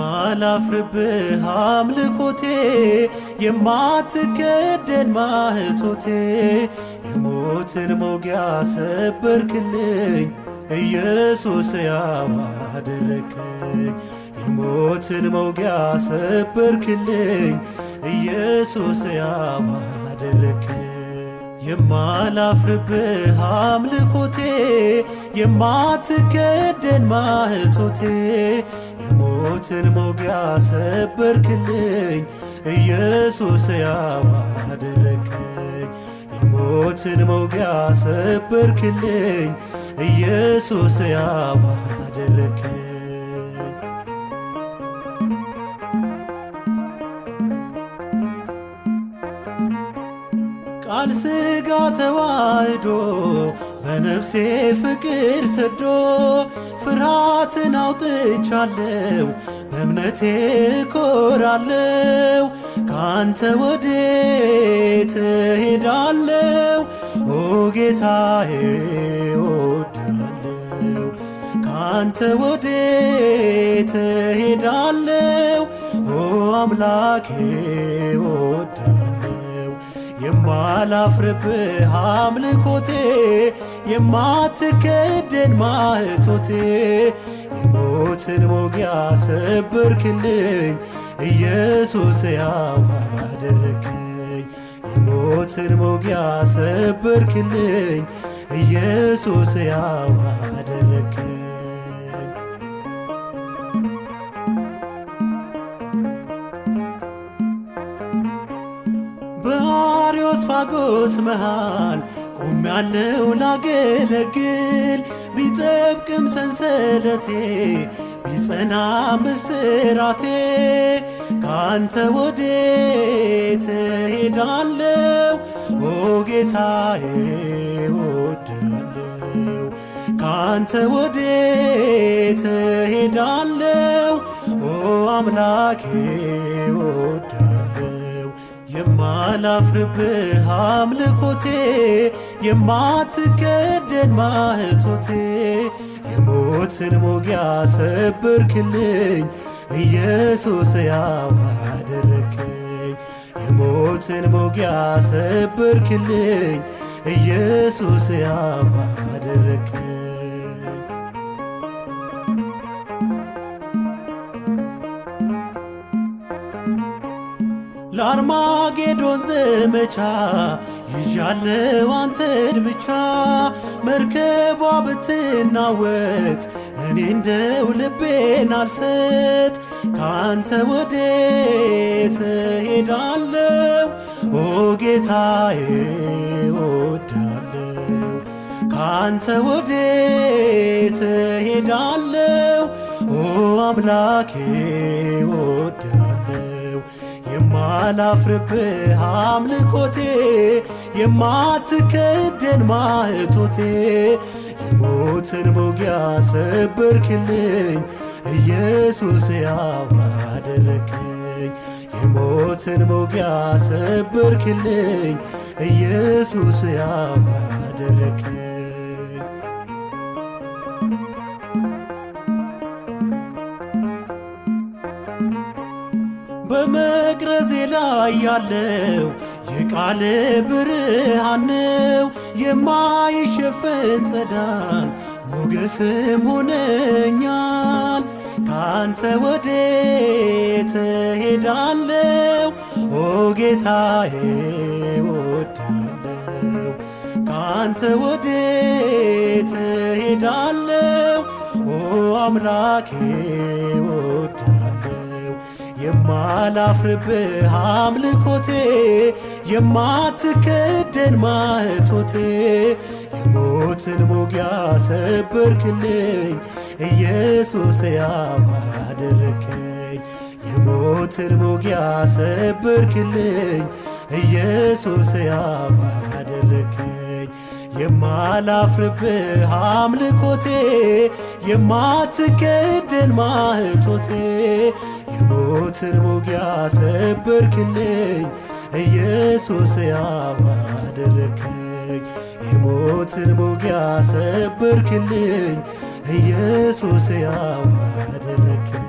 የማላፍርብህ አምልኮቴ የማትከደን ማኅቶቴ የሞትን መውጊያ ሰበርክልኝ ኢየሱስ ሕያው አደረከኝ። የሞትን መውጊያ ሰበርክልኝ ኢየሱስ ሕያው አደረከኝ። የማላፍርብህ አምልኮቴ የማትከደን ማኅቶቴ የሞትን መውጊያ ሰበርክልኝ ኢየሱስ ሕያው አደረከኝ። የሞትን መውጊያ ሰበርክልኝ ኢየሱስ ሕያው አደረከኝ። ቃል ሥጋ ተዋህዶ በነፍሴ ፍቅር ሰዶ ፍርሃትን አውጥቻለሁ በእምነቴ እኮራለሁ። ካንተ ወዴት እሄዳለሁ ኦ ጌታዬ እወድሃለሁ። ካንተ ወዴት እሄዳለሁ ኦ አምላኬ እወድሃለሁ። የማላፍርብህ አምልኮቴ የማትከደን ማኅቶቴ የሞትን መውጊያ ሰበርክልኝ ኢየሱስ ሕያው አደረከኝ። የሞትን መውጊያ ሰበርክልኝ ኢየሱስ ሕያው አደረከኝ። በአርዮስፋጎስ መሃል ቆሜያለሁ ላገለግል። ቢጠብቅም ሰንሰለቴ ቢጸናም እስራቴ ካንተ ወዴት እሄዳለሁ ኦ ጌታዬ እወድሃለሁ። ካንተ ወዴት እሄዳለሁ ኦ አምላኬ እወድሃለሁ። የማላፍርብህ አምልኮቴ የማትከደን ማኅቶቴ የሞትን መውጊያ ሰበርክልኝ ኢየሱስ ሕያው አደረከኝ። የሞትን መውጊያ ሰበርክልኝ ኢየሱስ ሕያው አደረከኝ። ለአርማጌዶን ዘመቻ ይዣለሁ አንተን ብቻ። መርከቧ ብትናወጥ እኔ እንደው ልቤን አልሰጥ። ካንተ ወዴት እሄዳለሁ ኦ ጌታዬ እወድሃለሁ። ካንተ ወዴት እሄዳለሁ ኦ አምላኬ እወድሃለሁ። የማላፍርብህ አምልኮቴ የማትከደን ማኅቶቴ የሞትን መውጊያ ሰበርክልኝ ኢየሱስ ሕያው አደረከኝ። የሞትን መውጊያ ሰበርክልኝ ኢየሱስ ሕያው አደረከኝ። በመቅረዜ ላይ ያለው የቃል ብርሃን ነው። የማይሸፈን ጸዳል ሞገስም ሆነኛል። ካንተ ወዴት እሄዳለሁ ኦ ጌታዬ እወድሃለሁ። ካንተ ወዴት እሄዳለሁ ኦ አምላኬ እወድሃለሁ። የማላፍርብህ አምልኮቴ የማትከደን ማኅቶቴ የሞትን መውጊያ ሰበርክልኝ ኢየሱስ ሕያው አደረከኝ። የሞትን መውጊያ ሰበርክልኝ ኢየሱስ ሕያው አደረከኝ። የማላፍርብህ አምልኮቴ የማትከደን ማኅቶቴ የሞትን መውጊያ ሰበርክልኝ ኢየሱስ ሕያው አደረከኝ። የሞትን መውጊያ ሰበርክልኝ ኢየሱስ ሕያው አደረከኝ።